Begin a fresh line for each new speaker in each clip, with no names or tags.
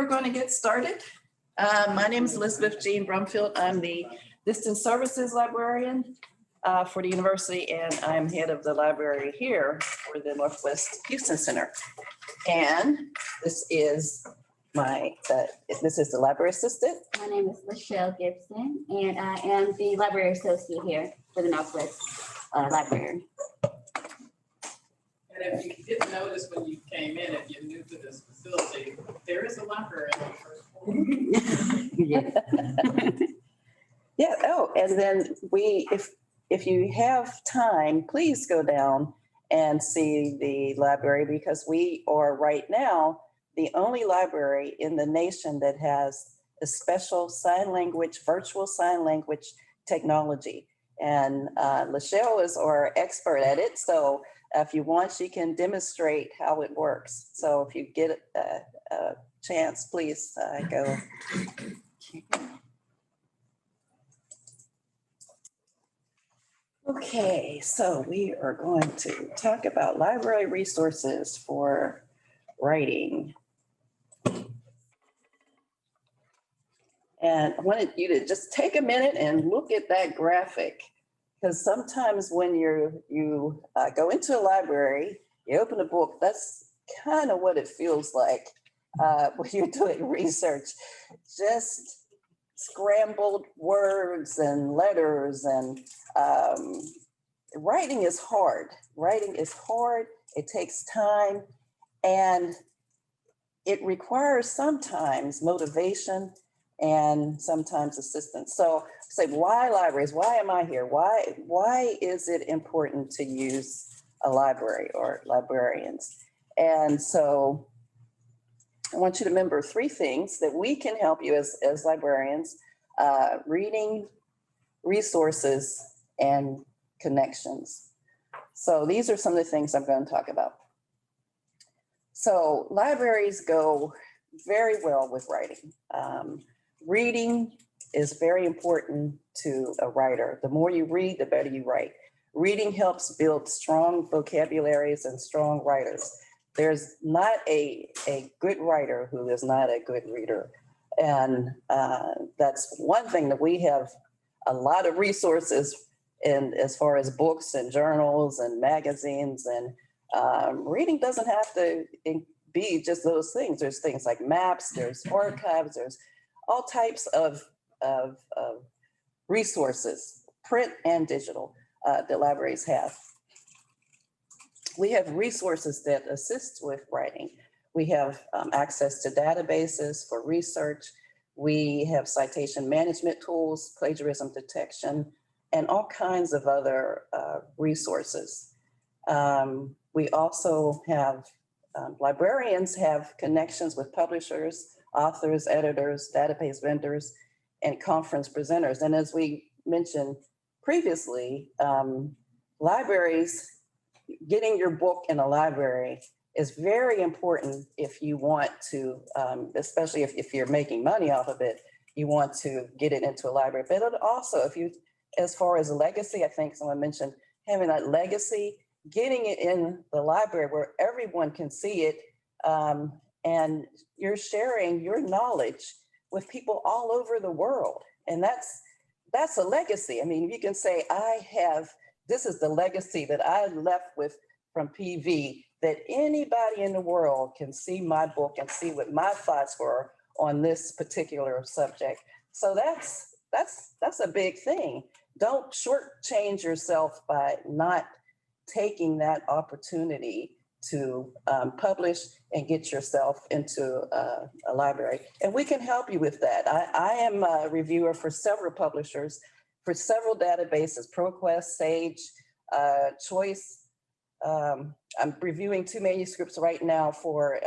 going to get started. My name is Elizabeth Jean Brumfield. I'm the Distance Services Librarian for the university, and I'm head of the library here for the Northwest Houston Center. And this is the library assistant.
My name is Michelle Gibson, and I am the library associate here for the Northwest Library.
And if you didn't notice when you came in, if you're new to this facility, there is a library on the first floor.
Yeah. Oh, and then if you have time, please go down and see the library, because we are right now the only library in the nation that has a special virtual sign language technology. And Lachelle is our expert at it. So if you want, she can demonstrate how it works. So if you get a chance, please go. Okay, so we are going to talk about library resources for writing. And I wanted you to just take a minute and look at that graphic, because sometimes when you go into a library, you open a book, that's kind of what it feels like when you're doing research. Just scrambled words and letters, and writing is hard. Writing is hard, it takes time, and it requires sometimes motivation and sometimes assistance. So say, why libraries? Why am I here? Why is it important to use a library or librarians? And so I want you to remember three things that we can help you as librarians: reading, resources, and connections. So these are some of the things I'm going to talk about. So libraries go very well with writing. Reading is very important to a writer. The more you read, the better you write. Reading helps build strong vocabularies and strong writers. There's not a good writer who is not a good reader. And that's one thing that we have a lot of resources in as far as books and journals and magazines. And reading doesn't have to be just those things. There's things like maps, there's archives, there's all types of resources, print and digital, that libraries have. We have resources that assist with writing. We have access to databases for research. We have citation management tools, plagiarism detection, and all kinds of other resources. We also have, librarians have connections with publishers, authors, editors, database vendors, and conference presenters. And as we mentioned previously, libraries, getting your book in a library is very important if you want to, especially if you're making money off of it, you want to get it into a library. But also, if you, as far as legacy, I think someone mentioned having that legacy, getting it in the library where everyone can see it, and you're sharing your knowledge with people all over the world. And that's a legacy. I mean, you can say, this is the legacy that I left with from PV, that anybody in the world can see my book and see what my thoughts were on this particular subject. So that's a big thing. Don't shortchange yourself by not taking that opportunity to publish and get yourself into a library. And we can help you with that. I am a reviewer for several publishers, for several databases, ProQuest, Sage, Choice. I'm reviewing 2 manuscripts right now for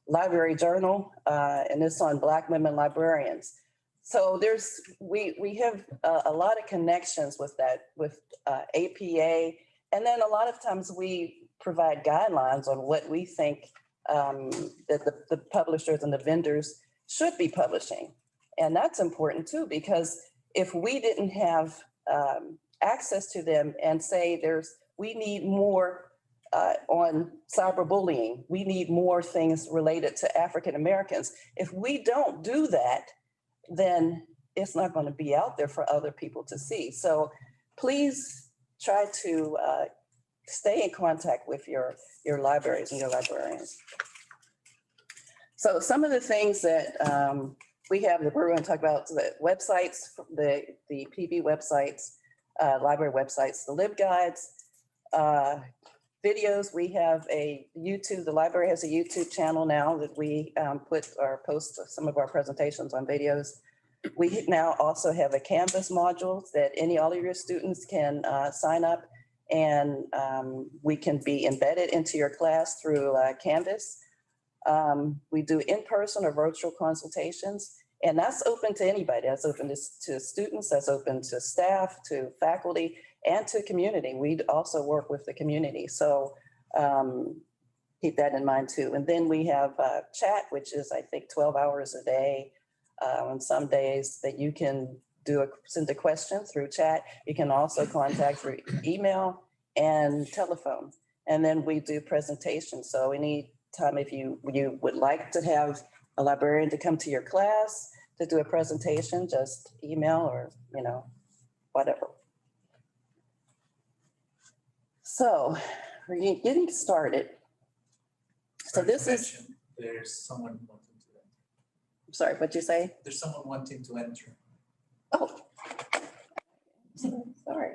Library Journal, and it's on Black women librarians. So we have a lot of connections with that, with APA. And then a lot of times we provide guidelines on what we think that the publishers and the vendors should be publishing. And that's important too, because if we didn't have access to them and say we need more on cyberbullying. We need more things related to African Americans. If we don't do that, then it's not going to be out there for other people to see. So please try to stay in contact with your libraries and your librarians. So some of the things that we have that we're going to talk about, the websites, the PV websites, library websites, the LibGuides, videos. We have a YouTube, the library has a YouTube channel now that we put or post some of our presentations on videos. We now also have a Canvas module that all of your students can sign up, and we can be embedded into your class through Canvas. We do in-person or virtual consultations, and that's open to anybody. That's open to students, that's open to staff, to faculty, and to community. We also work with the community. So keep that in mind too. And then we have chat, which is I think 12 hours a day. On some days that you can send a question through chat. You can also contact through email and telephone. And then we do presentations. So anytime if you would like to have a librarian to come to your class to do a presentation, just email or, whatever. So we're getting started. So this is,
there's someone wanting to enter.
sorry, what'd you say?
There's someone wanting to enter.
Oh, sorry.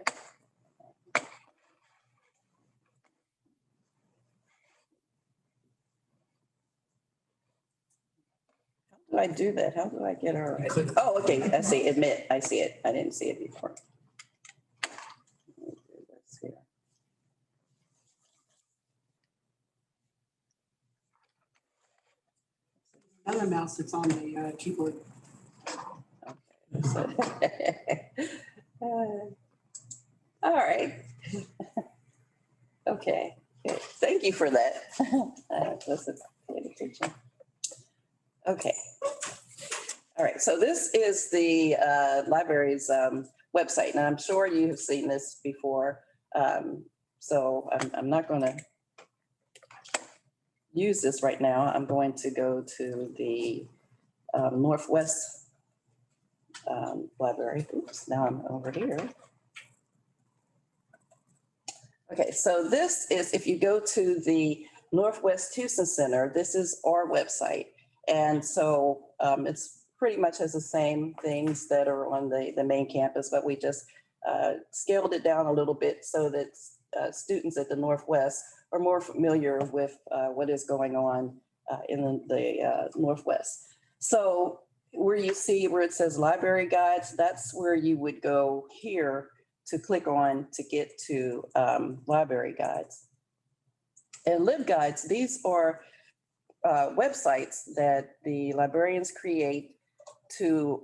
How do I do that? How do I get her? Oh, okay, I see, admit, I see it. I didn't see it before. Let me do this here.
Another mouse that's on the keyboard.
All right. Okay, good. Thank you for that. Listen, pay attention. Okay. All right, so this is the library's website, and I'm sure you have seen this before. So I'm not going to use this right now. I'm going to go to the Northwest library. Oops, now I'm over here. Okay, so this is, if you go to the Northwest Houston Center, this is our website. And so it's pretty much has the same things that are on the main campus, but we just scaled it down a little bit so that students at the Northwest are more familiar with what is going on in the Northwest. So where you see where it says library guides, that's where you would go here to click on to get to library guides. And LibGuides, these are websites that the librarians create to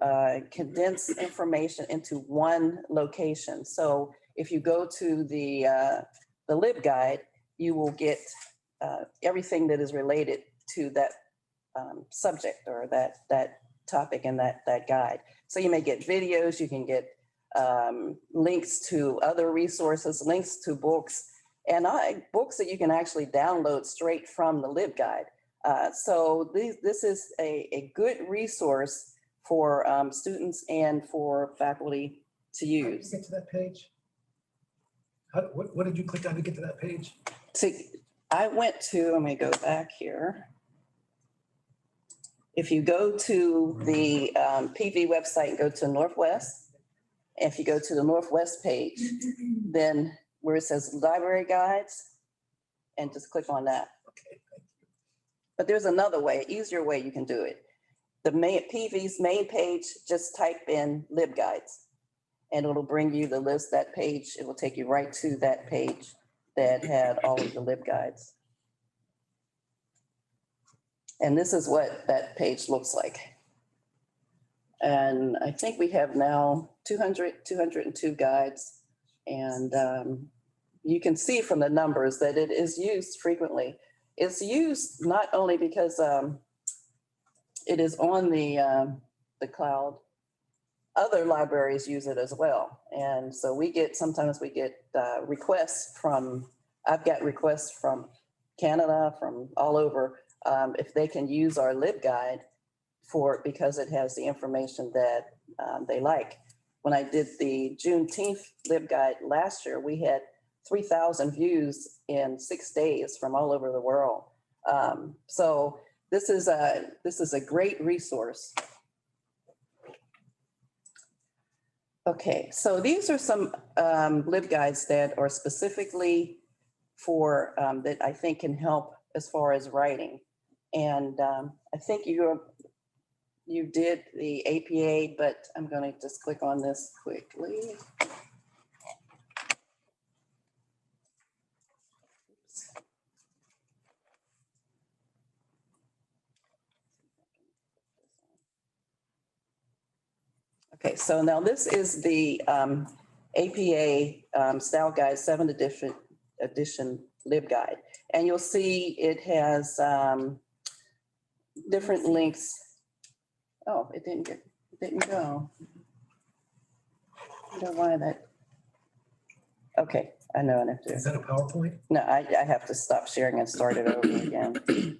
condense information into one location. So if you go to the LibGuide, you will get everything that is related to that subject or that topic in that guide. So you may get videos, you can get links to other resources, links to books, and books that you can actually download straight from the LibGuide. So this is a good resource for students and for faculty to use.
Get to that page. What did you click on to get to that page?
I went to, let me go back here. If you go to the PV website and go to Northwest, if you go to the Northwest page, then where it says library guides, and just click on that.
Okay.
But there's another way, easier way you can do it. The PV's main page, just type in LibGuides and it'll bring you the list, that page. It will take you right to that page that had all of the LibGuides. And this is what that page looks like. And I think we have now 202 guides. And you can see from the numbers that it is used frequently. It's used not only because it is on the cloud, other libraries use it as well. And so sometimes we get requests from I've got requests from Canada, from all over, if they can use our LibGuide because it has the information that they like. When I did the Juneteenth LibGuide last year, we had 3,000 views in 6 days from all over the world. So this is a great resource. Okay, so these are some LibGuides that are specifically for, that I think can help as far as writing. And I think you did the APA, but I'm going to just click on this quickly. Okay, so now this is the APA Style Guide 7th edition LibGuide. And you'll see it has different links. Oh, it didn't go. I don't know why that. Okay, I know enough to.
Is that a PowerPoint?
No, I have to stop sharing and start it over again.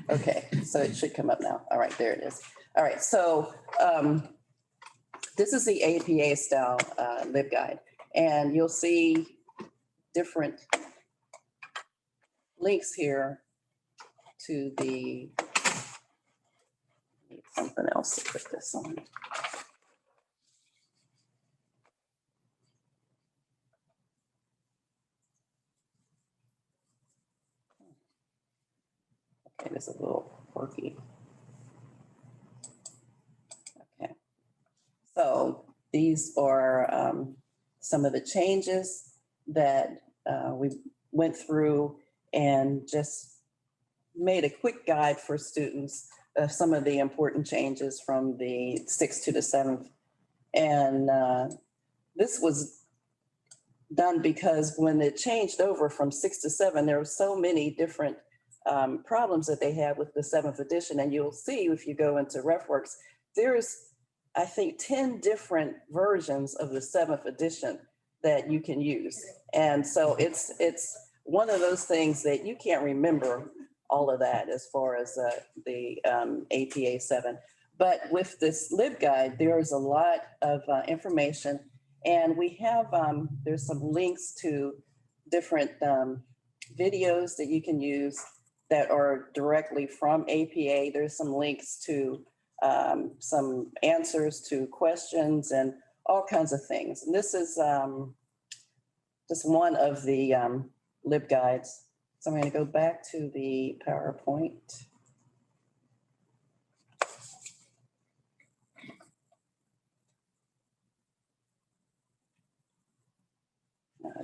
Okay, so it should come up now. All right, there it is. All right, so this is the APA style LibGuide, and you'll see different links here to the, need something else to put this on. Okay, this is a little quirky. Okay, so these are some of the changes that we went through and just made a quick guide for students of some of the important changes from the 6th to the 7th. And this was done because when it changed over from 6 to 7, there were so many different problems that they had with the 7th edition. And you'll see if you go into Refworks, there's, I think, 10 different versions of the 7th edition that you can use. And so it's one of those things that you can't remember all of that as far as the APA 7. But with this LibGuide, there's a lot of information. And we have, there's some links to different videos that you can use that are directly from APA. There's some links to some answers to questions and all kinds of things. And this is just one of the LibGuides. So I'm going to go back to the PowerPoint.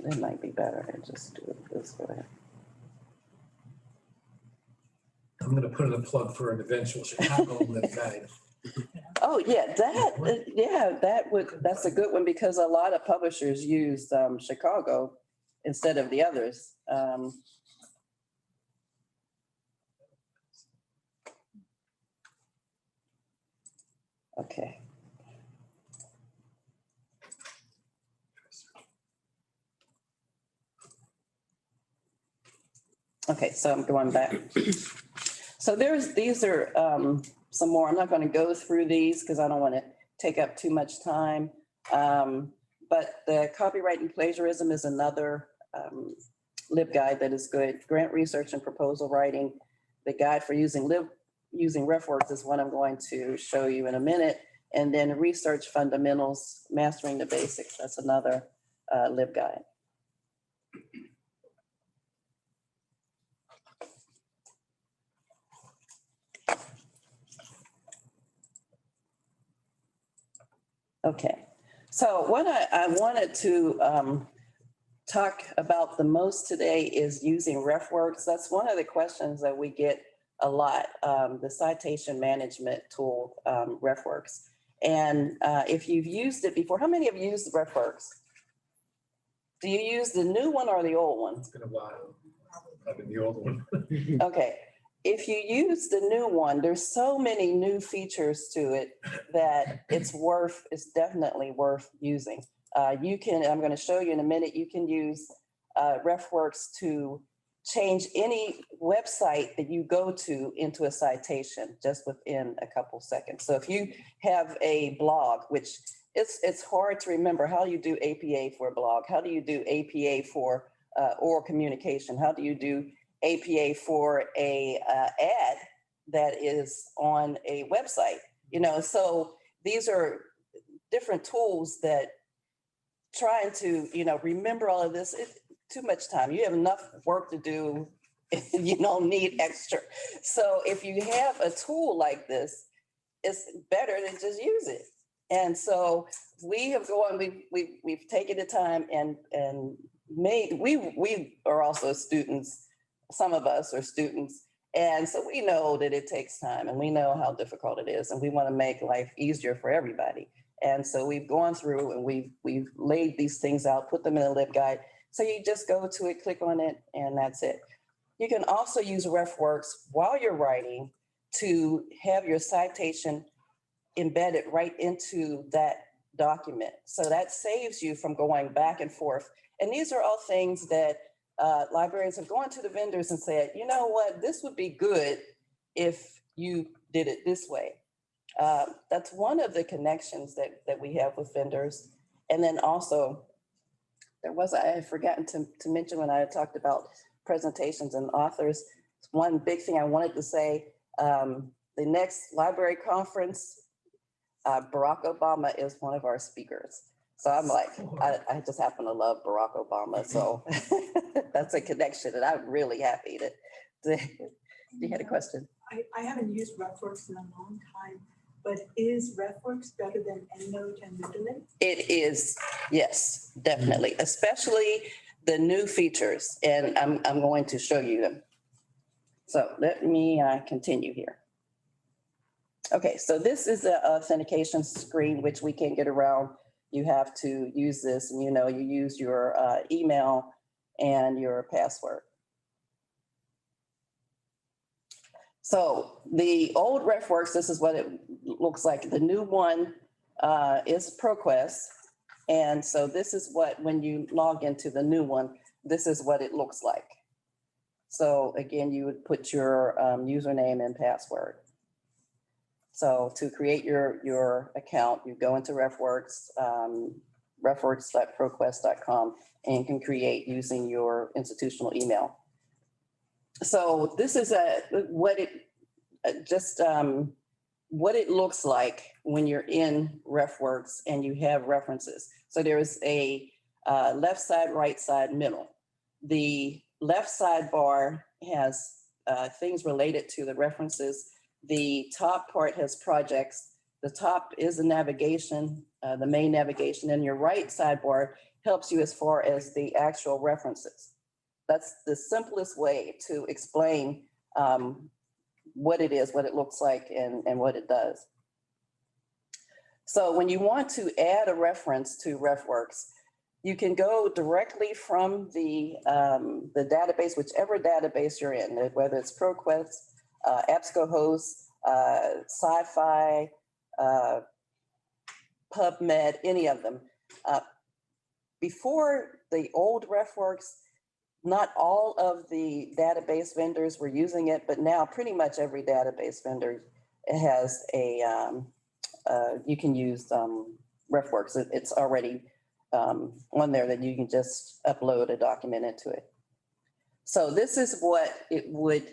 That might be better to just do it this way.
I'm going to put in a plug for an eventual Chicago LibGuide.
Oh, yeah, that's a good one because a lot of publishers use Chicago instead of the others. Okay. Okay, so I'm going back. So these are some more. I'm not going to go through these because I don't want to take up too much time. But the copyright and plagiarism is another LibGuide that is good. Grant research and proposal writing. The guide for using Refworks is what I'm going to show you in a minute. And then research fundamentals, mastering the basics. That's another LibGuide. Okay, so what I wanted to talk about the most today is using Refworks. That's one of the questions that we get a lot, the citation management tool, Refworks. And if you've used it before, how many have used Refworks? Do you use the new one or the old one?
It's been a while. I've been the old one.
Okay, if you use the new one, there's so many new features to it that it's definitely worth using. You can, I'm going to show you in a minute, you can use Refworks to change any website that you go to into a citation just within a couple seconds. So if you have a blog, which it's hard to remember, how do you do APA for a blog? How do you do APA for oral communication? How do you do APA for a ad that is on a website? You know, so these are different tools that trying to, you know, remember all of this, too much time. You have enough work to do. You don't need extra. So if you have a tool like this, it's better to just use it. And so we have gone, we've taken the time and made, we are also students. Some of us are students. And so we know that it takes time and we know how difficult it is. And we want to make life easier for everybody. And so we've gone through and we've laid these things out, put them in a LibGuide. So you just go to it, click on it, and that's it. You can also use Refworks while you're writing to have your citation embedded right into that document. So that saves you from going back and forth. And these are all things that librarians have gone to the vendors and said, you know what, this would be good if you did it this way. That's one of the connections that we have with vendors. And then also, I had forgotten to mention when I had talked about presentations and authors, one big thing I wanted to say, the next library conference, Barack Obama is one of our speakers. So I'm like, I just happen to love Barack Obama. So that's a connection and I'm really happy that you had a question.
I haven't used Refworks in a long time, but is Refworks better than EndNote and Mendeley?
It is, yes, definitely, especially the new features. And I'm going to show you them. So let me continue here. Okay, so this is the authentication screen, which we can't get around. You have to use this and, you know, you use your email and your password. So the old Refworks, this is what it looks like. The new one is ProQuest. And so this is what, when you log into the new one, this is what it looks like. So again, you would put your username and password. So to create your account, you go into Refworks, refworks.proquest.com, and you can create using your institutional email. So this is what it looks like when you're in Refworks and you have references. So there is a left side, right side, middle. The left sidebar has things related to the references. The top part has projects. The top is the navigation, the main navigation, and your right sidebar helps you as far as the actual references. That's the simplest way to explain what it is, what it looks like, and what it does. So when you want to add a reference to Refworks, you can go directly from the database, whichever database you're in, whether it's ProQuest, EBSCOhost, Sci-Fi, PubMed, any of them. Before the old Refworks, not all of the database vendors were using it, but now pretty much every database vendor has a, you can use Refworks. It's already on there that you can just upload a document into it. So this is what it would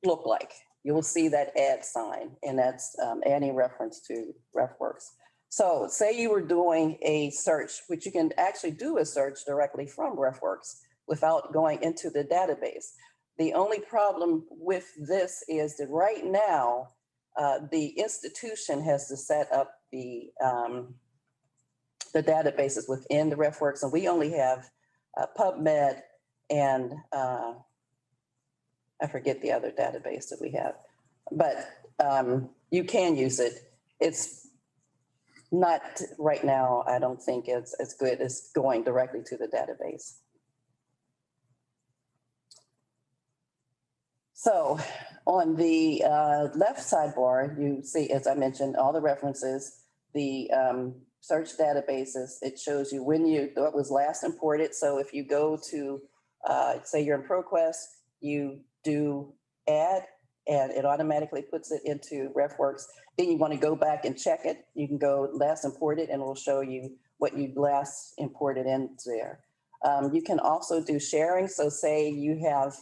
look like. You will see that add sign, and that's adding reference to Refworks. So say you were doing a search, which you can actually do a search directly from Refworks without going into the database. The only problem with this is that right now, the institution has to set up the databases within the Refworks, and we only have PubMed and I forget the other database that we have, but you can use it. It's not right now, I don't think it's as good as going directly to the database. So on the left sidebar, you see, as I mentioned, all the references. the search databases. It shows you what was last imported. So if you go to, say you're in ProQuest, you do add, and it automatically puts it into Refworks. Then you want to go back and check it. You can go last imported and it will show you what you last imported into there. You can also do sharing. So say you have,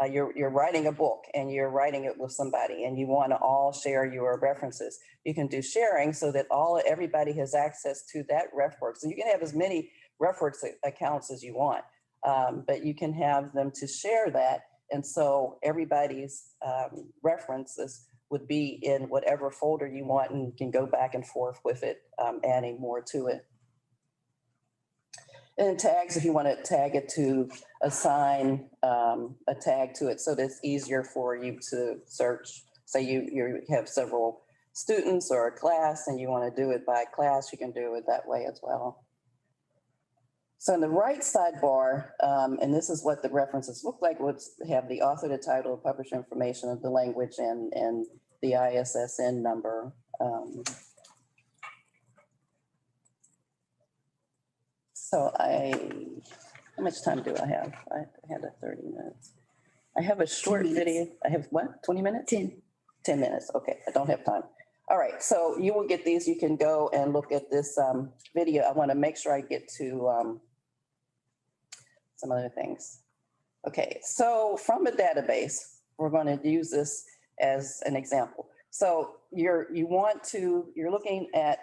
you're writing a book and you're writing it with somebody and you want to all share your references. You can do sharing so that everybody has access to that Refworks. And you can have as many Refworks accounts as you want, but you can have them to share that. And so everybody's references would be in whatever folder you want, and you can go back and forth with it, adding more to it. And tags, if you want to tag it to assign a tag to it so that it's easier for you to search. Say you have several students or a class and you want to do it by class, you can do it that way as well. So in the right sidebar, and this is what the references look like, would have the author, the title, publisher information of the language, and the ISSN number. So how much time do I have? I had 30 minutes. I have a short
10 minutes.
video. I have what, 20 minutes?
10.
10 minutes, okay, I don't have time. All right, so you will get these. You can go and look at this video. I want to make sure I get to some other things. Okay, so from a database, we're going to use this as an example. So you're looking at,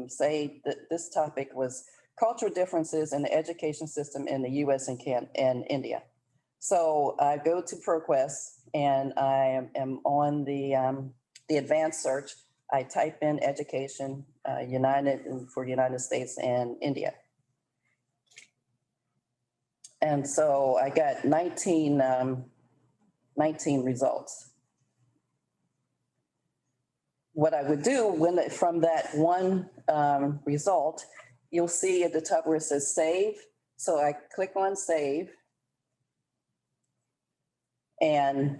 say that this topic was cultural differences in the education system in the US and India. So I go to ProQuest and I am on the advanced search. I type in education, for United States and India. And so I got 19 results. What I would do from that one result, you'll see at the top where it says save. So I click on save. And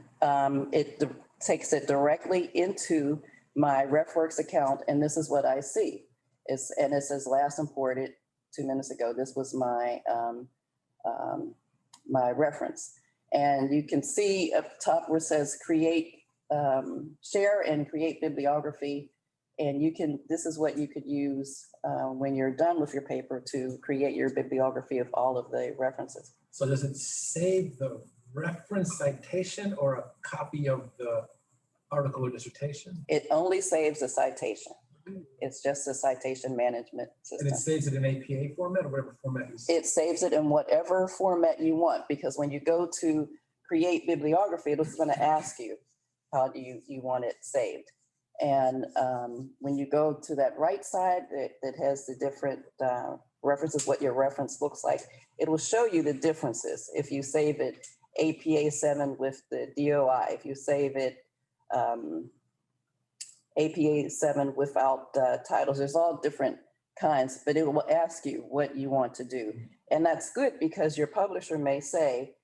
it takes it directly into my Refworks account. And this is what I see. It says last imported 2 minutes ago. This was my my reference. And you can see up top where it says create, share and create bibliography. And this is what you could use when you're done with your paper to create your bibliography of all of the references.
So does it save the reference citation or a copy of the article or dissertation?
It only saves the citation. It's just a citation management system.
And it saves it in APA format or whatever format you see?
It saves it in whatever format you want, because when you go to create bibliography, it's going to ask you how do you want it saved. And when you go to that right side that has the different references, what your reference looks like, it will show you the differences. If you save it APA 7 with the DOI, if you save it APA 7 without titles, there's all different kinds, but it will ask you what you want to do. And that's good because your publisher may say,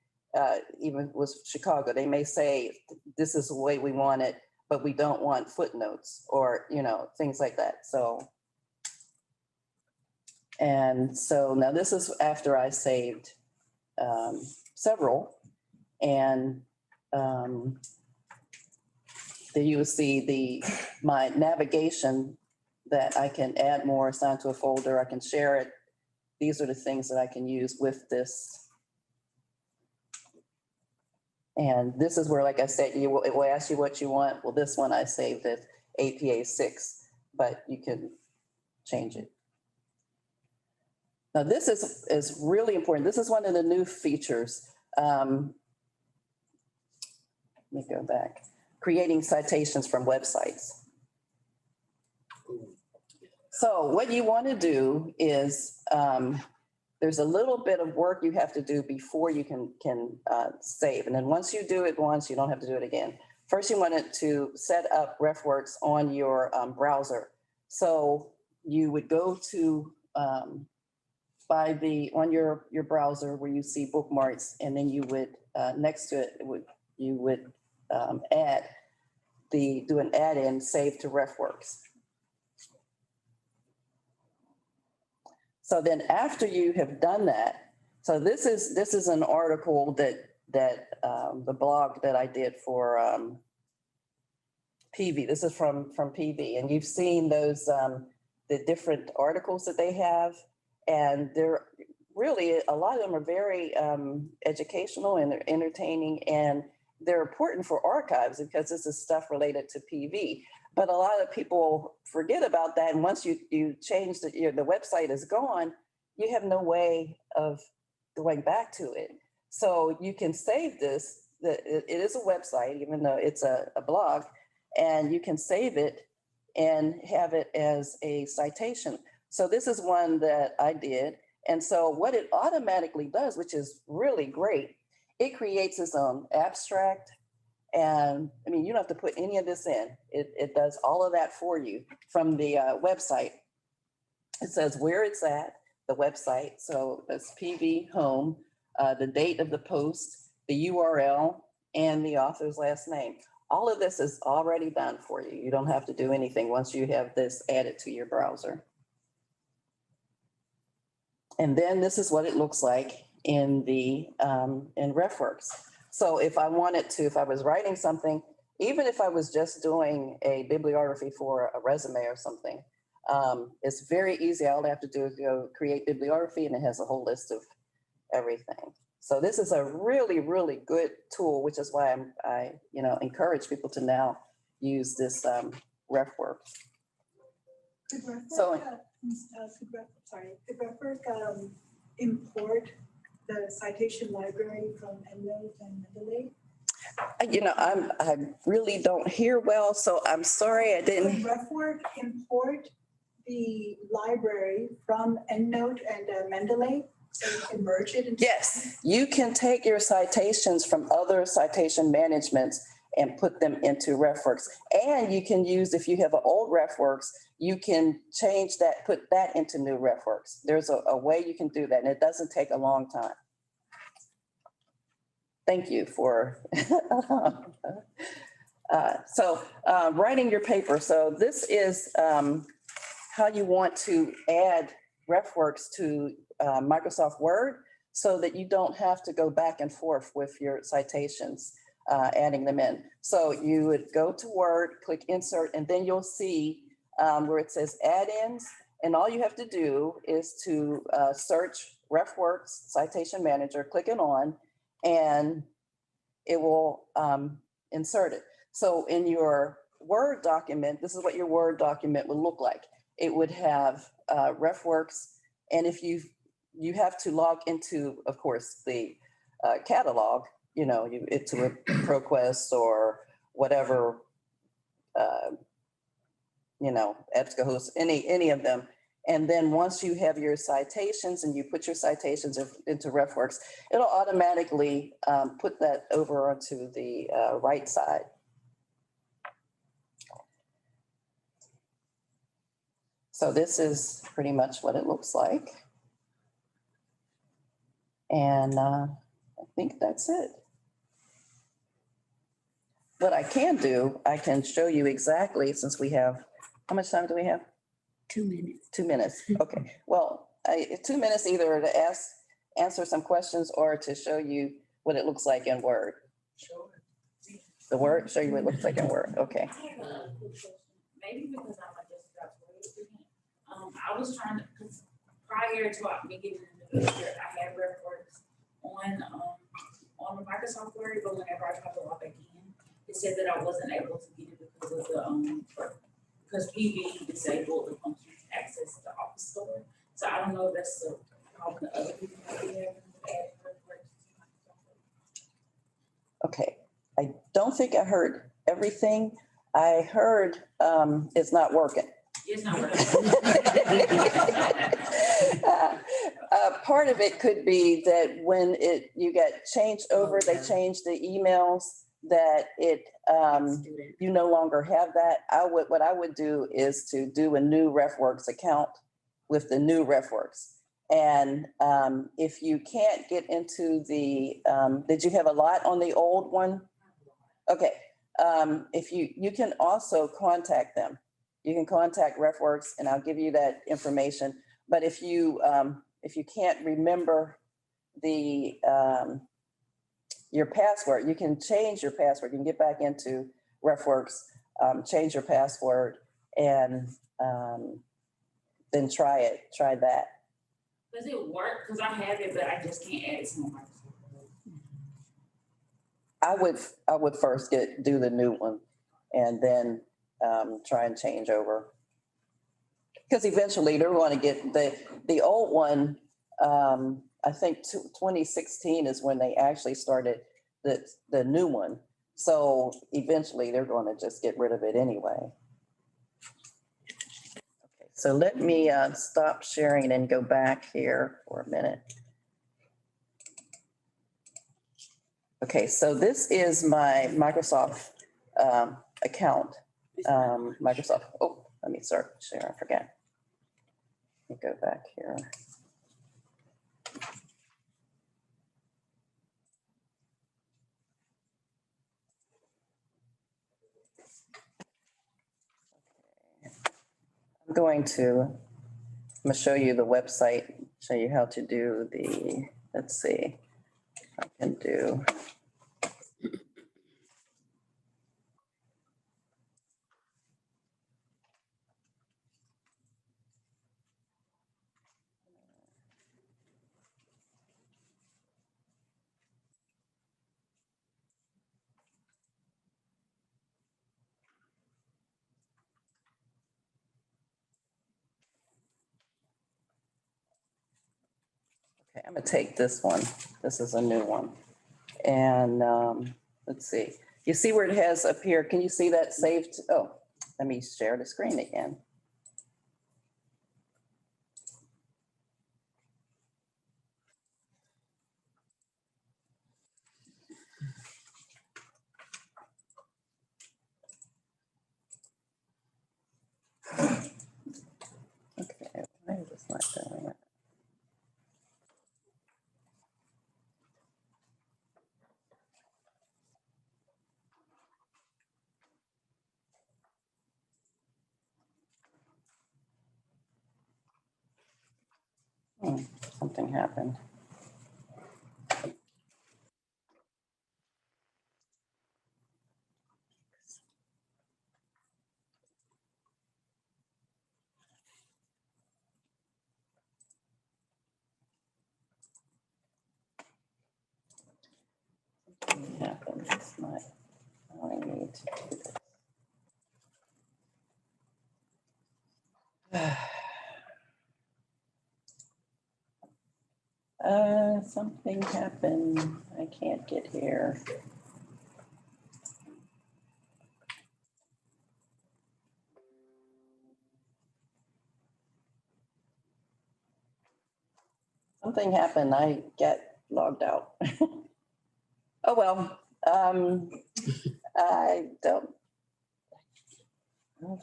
even with Chicago, they may say, this is the way we want it, but we don't want footnotes or, things like that. And so now this is after I saved several, and then you will see my navigation that I can add more, assign to a folder, I can share it. These are the things that I can use with this. And this is where, like I said, it will ask you what you want. Well, this one I saved it APA 6, but you can change it. Now this is really important. This is one of the new features. Let me go back. Creating citations from websites. So what you want to do is, there's a little bit of work you have to do before you can save. And then once you do it once, you don't have to do it again. First, you want to set up Refworks on your browser. So you would go to, on your browser where you see bookmarks, and then you would, next to it, you would do an add-in, save to Refworks. So then after you have done that, so this is an article that the blog that I did for PV. This is from PV, and you've seen those the different articles that they have, and they're really, a lot of them are very educational and they're entertaining, and they're important for archives because this is stuff related to PV. But a lot of people forget about that, and once you change the website is gone, you have no way of going back to it. So you can save this. It is a website, even though it's a blog, and you can save it and have it as a citation. So this is one that I did. And so what it automatically does, which is really great, it creates its own abstract. And I mean, you don't have to put any of this in. It does all of that for you from the website. It says where it's at, the website. So that's PV home, the date of the post, the URL, and the author's last name. All of this is already done for you. You don't have to do anything once you have this added to your browser. And then this is what it looks like in Refworks. So if I wanted to, if I was writing something, even if I was just doing a bibliography for a resume or something, it's very easy. All I have to do is go create bibliography, and it has a whole list of everything. So this is a really, really good tool, which is why I encourage people to now use this Refworks.
Could
So-
Refwork import the citation library from EndNote and Mendeley?
I really don't hear well, so I'm sorry I
Could
didn't.
Refwork import the library from EndNote and Mendeley, so you can merge it into?
Yes, you can take your citations from other citation managements and put them into Refworks. And you can use, if you have an old Refworks, you can change that, put that into new Refworks. There's a way you can do that, and it doesn't take a long time. Thank you for, writing your paper. So this is how you want to add Refworks to Microsoft Word so that you don't have to go back and forth with your citations, adding them in. So you would go to Word, click Insert, and then you'll see where it says Add-ins. And all you have to do is to search Refworks Citation Manager, click it on, and it will insert it. So in your Word document, this is what your Word document would look like. It would have Refworks, and if you have to log into, of course, the catalog, into a ProQuest or whatever, EBSCOhost, any of them. And then once you have your citations and you put your citations into Refworks, it'll automatically put that over onto the right side. So this is pretty much what it looks like. And I think that's it. What I can do, I can show you exactly, since we have, how much time do we have?
2 minutes.
2 minutes. Okay. Well, 2 minutes either to answer some questions or to show you what it looks like in Word. The Word, show you what it looks like in Word. Okay.
Maybe because I'm a distracted student. I was trying to, because prior to me getting in the future, I had Refworks on the Microsoft Word, but whenever I tried to log back in, it said that I wasn't able to get it because of the because PV disabled the function to access the Office Store. So I don't know if that's the problem that other people might be having to add Refworks to Microsoft Word.
Okay. I don't think I heard everything. I heard it's not working.
It's not working.
Part of it could be that when you got changed over, they changed the emails, that you no longer have that. What I would do is to do a new Refworks account with the new Refworks. And if you can't get into the, did you have a lot on the old one? Okay. If you can also contact them. You can contact Refworks, and I'll give you that information. But if you can't remember the, your password, you can change your password. You can get back into Refworks, change your password, and then try that.
Does it work? Because I have it, but I just can't add it to my Microsoft.
I would first do the new one and then try and change over. Because eventually they're going to get the old one, I think 2016 is when they actually started the new one. So eventually they're going to just get rid of it anyway. Okay, so let me stop sharing and go back here for a minute. Okay, so this is my Microsoft account. Microsoft, oh, let me start sharing, I forgot. Let me go back here. I'm going to show you the website, show you how to do the, let's see, I can do. Okay, I'm gonna take this one. This is a new one. And let's see. You see where it has up here? Can you see that saved? Oh, let me share the screen again. Okay, why is this not doing it? Something happened. Something happened. It's not allowing me to do this. Something happened. I can't get here. Something happened. I got logged out. Oh, well, I don't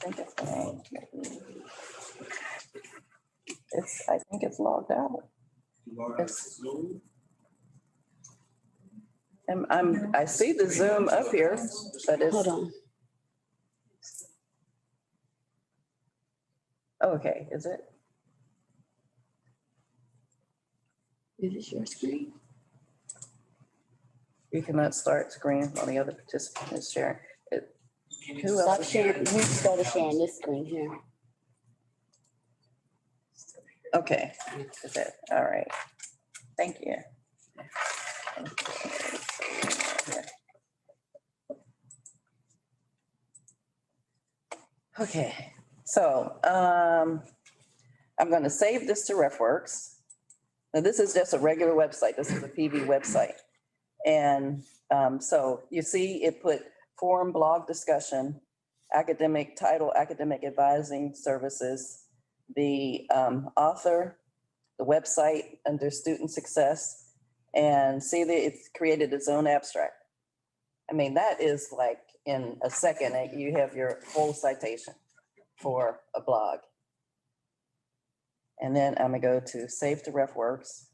think it's going. I think it's logged out. I see the Zoom up here, but it's.
Hold on.
Okay, is it?
Is this your screen?
You cannot start screen while the other participant is sharing. Who else
Stop
is
sharing. You started sharing this screen here.
Okay, is it? All right. Thank you. Okay, so I'm going to save this to Refworks. Now, this is just a regular website. This is a PV website. And so you see it put forum, blog discussion, academic title, academic advising services, the author, the website under student success, and see that it's created its own abstract. I mean, that is like in a second, you have your whole citation for a blog. And then I'm gonna go to Save to Refworks.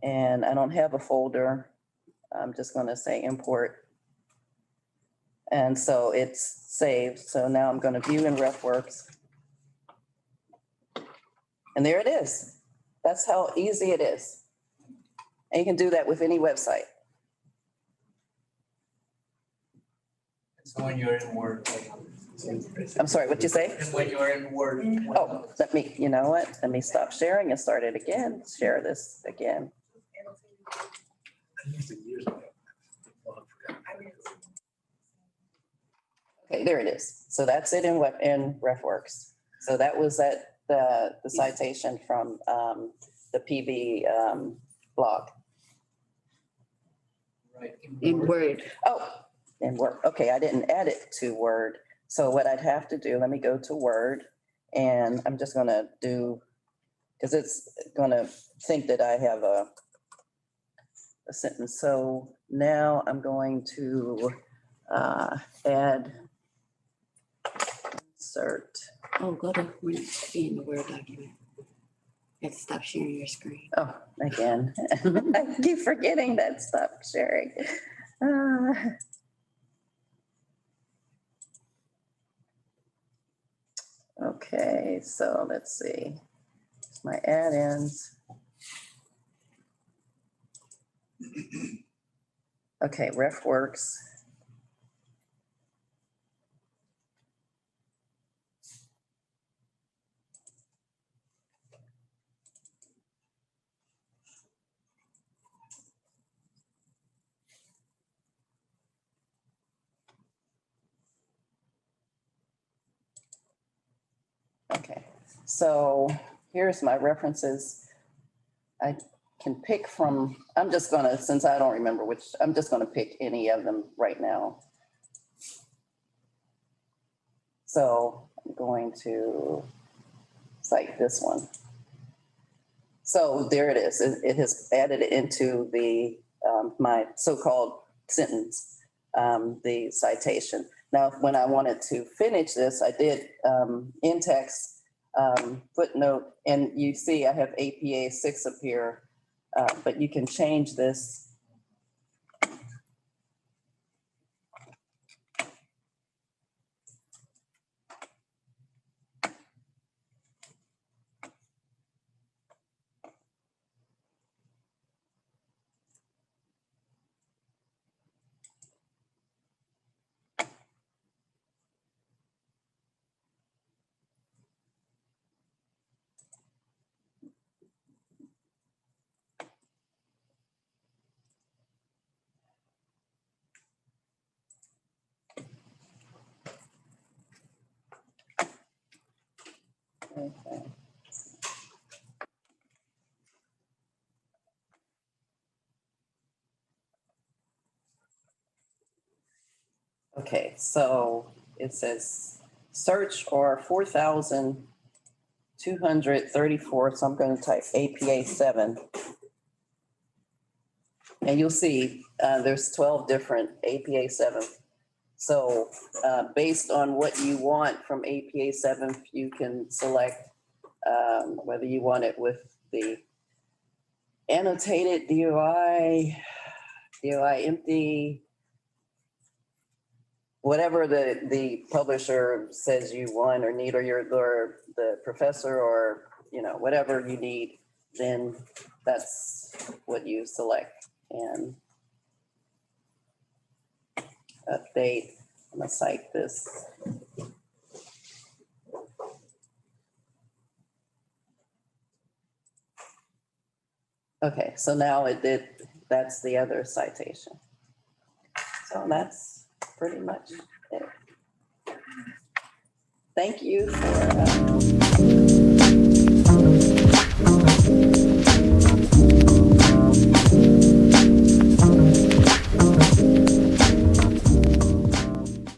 And I don't have a folder. I'm just gonna say import. And so it's saved. So now I'm gonna view in Refworks. And there it is. That's how easy it is. And you can do that with any website.
So when you're in Word.
I'm sorry, what'd you say?
And when you're in Word.
Oh, you know what? Let me stop sharing and start it again. Share this again.
I used it years ago. Oh, I forgot.
Okay, there it is. So that's it in Refworks. So that was the citation from the PV blog.
Right.
In Word.
Oh, in Word. Okay, I didn't add it to Word. So what I'd have to do, let me go to Word and I'm just gonna do, because it's gonna think that I have a sentence. So now I'm going to add insert.
Oh, go to when it's in the Word document. You have to stop sharing your screen.
Oh, again, I keep forgetting that stop sharing. Okay, so let's see. My add-ins. Okay, Refworks. Okay, so here's my references. I can pick from, I'm just gonna, since I don't remember which, I'm just gonna pick any of them right now. So I'm going to cite this one. So there it is. It has added it into the my so-called sentence, the citation. Now, when I wanted to finish this, I did in-text footnote, and you see I have APA 6 up here, but you can change this. Okay. Okay, so it says search for 4,234. So I'm going to type APA 7. And you'll see there's 12 different APA 7. So based on what you want from APA 7, you can select whether you want it with the annotated DOI, DOI empty, whatever the publisher says you want or need, or the professor, or whatever you need, then that's what you select. And update. I'm gonna cite this. Okay, so now it did. That's the other citation. So that's pretty much it. Thank you for